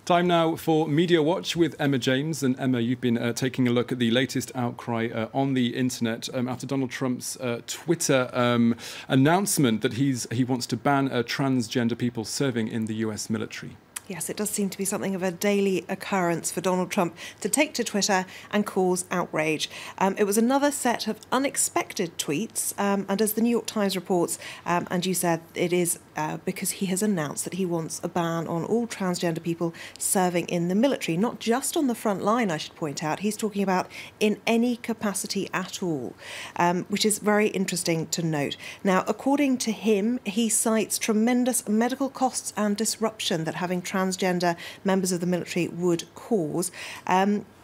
Time now for Media Watch with Emma James. And Emma, you've been taking a look at the latest outcry on the internet after Donald Trump's Twitter announcement that he wants to ban transgender people serving in the US military. Yes, it does seem to be something of a daily occurrence for Donald Trump to take to Twitter and cause outrage. It was another set of unexpected tweets, and as the New York Times reports, and you said, it is because he has announced that he wants a ban on all transgender people serving in the military, not just on the front line, I should point out. He's talking about in any capacity at all, which is very interesting to note. Now, according to him, he cites tremendous medical costs and disruption that having transgender members of the military would cause.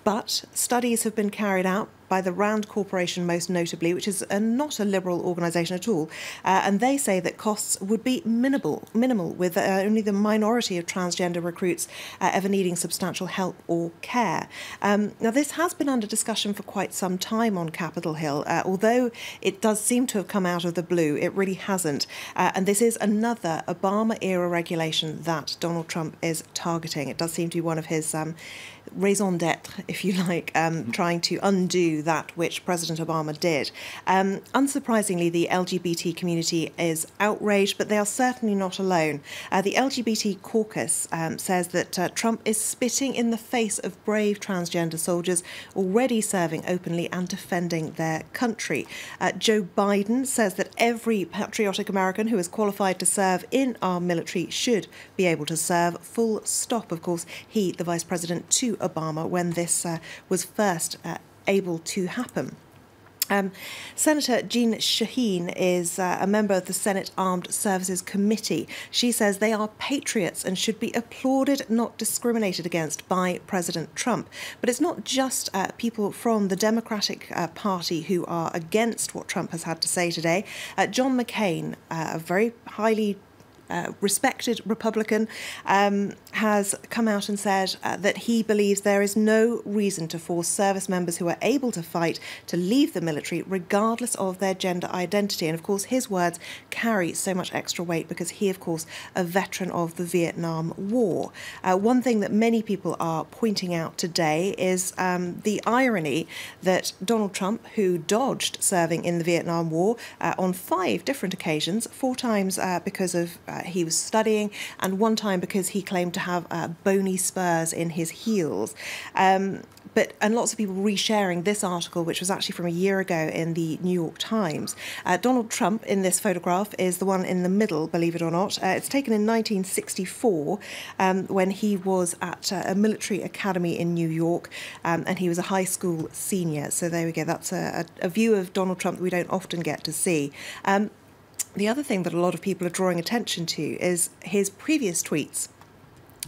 But studies have been carried out by the Rand Corporation, most notably, which is not a liberal organisation at all, and they say that costs would be minimal, with only the minority of transgender recruits ever needing substantial help or care. Now, this has been under discussion for quite some time on Capitol Hill, although it does seem to have come out of the blue. It really hasn't, and this is another Obama-era regulation that Donald Trump is targeting. It does seem to be one of his raison d'etre, if you like, trying to undo that which President Obama did. Unsurprisingly, the LGBT community is outraged, but they are certainly not alone. The LGBT caucus says that Trump is spitting in the face of brave transgender soldiers already serving openly and defending their country. Joe Biden says that every patriotic American who is qualified to serve in our military should be able to serve, full stop. Of course, he, the vice president to Obama, when this was first able to happen. Senator Jean Shaheen is a member of the Senate Armed Services Committee. She says they are patriots and should be applauded, not discriminated against by President Trump. But it's not just people from the Democratic Party who are against what Trump has had to say today. John McCain, a very highly respected Republican, has come out and said that he believes there is no reason to force service members who are able to fight to leave the military regardless of their gender identity. And of course his words carry so much extra weight because he, of course, a veteran of the Vietnam War. One thing that many people are pointing out today is the irony that Donald Trump, who dodged serving in the Vietnam War on 5 different occasions, 4 times because of he was studying, and 1 time because he claimed to have bony spurs in his heels. And lots of people resharing this article, which was actually from a year ago in the New York Times. Donald Trump in this photograph is the one in the middle, believe it or not. It's taken in 1964 when he was at a military academy in New York, and he was a high school senior. So there we go. That's a view of Donald Trump that we don't often get to see. The other thing that a lot of people are drawing attention to is his previous tweets,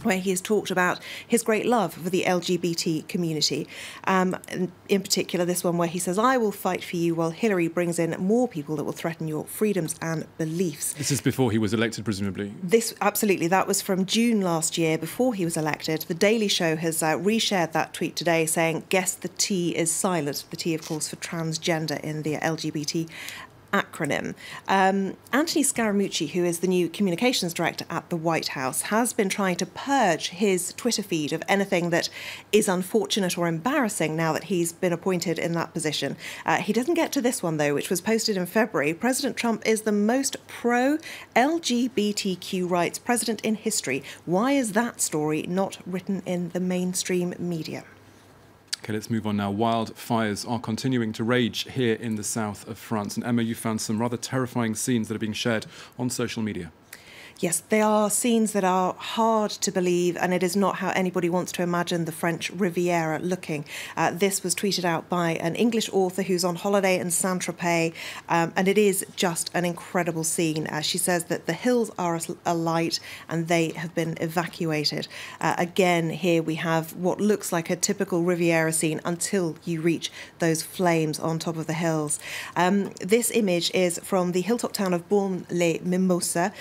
where he has talked about his great love for the LGBT community. In particular, this one where he says, "I will fight for you while Hillary brings in more people that will threaten your freedoms and beliefs." This is before he was elected, presumably. Absolutely. That was from June last year, before he was elected. The Daily Show has reshared that tweet today saying, "Guess the T is silent." The T, of course, for transgender in the LGBT acronym. Anthony Scaramucci, who is the new communications director at the White House, has been trying to purge his Twitter feed of anything that is unfortunate or embarrassing now that he's been appointed in that position. He doesn't get to this one, though, which was posted in February. President Trump is the most pro-LGBTQ rights president in history. Why is that story not written in the mainstream media? Okay, let's move on now. Wildfires are continuing to rage here in the south of France. And Emma, you found some rather terrifying scenes that are being shared on social media. Yes, they are scenes that are hard to believe, and it is not how anybody wants to imagine the French Riviera looking. This was tweeted out by an English author who's on holiday in Saint-Tropez, and it is just an incredible scene. She says that the hills are alight and they have been evacuated. Again, here we have what looks like a typical Riviera scene until you reach those flames on top of the hills. This image is from the hilltop town of Bourne-les-Mimosas,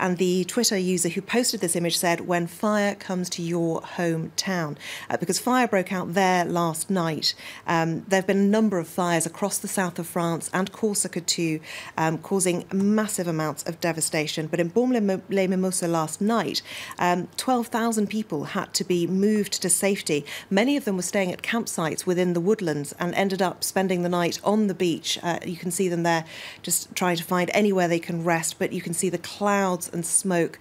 And the Twitter user who posted this image said, "When fire comes to your hometown," because fire broke out there last night. There have been a number of fires across the south of France and Corsica too, causing massive amounts of devastation. But in Baume-les-Mimosas last night, 12,000 people had to be moved to safety. Many of them were staying at campsites within the woodlands and ended up spending the night on the beach. You can see them there just trying to find anywhere they can rest, but you can see the clouds and smoke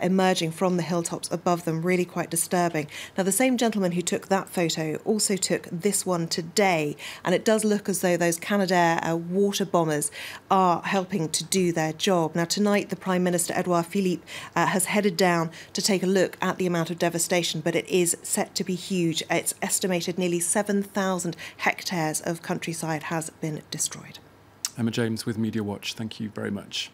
emerging from the hilltops above them, really quite disturbing. Now, the same gentleman who took that photo also took this one today, and it does look as though those Canadair water bombers are helping to do their job. Now, tonight, the Prime Minister, Edouard Philippe, has headed down to take a look at the amount of devastation, but it is set to be huge. It's estimated nearly 7,000 hectares of countryside has been destroyed. Emma James with Media Watch, thank you very much.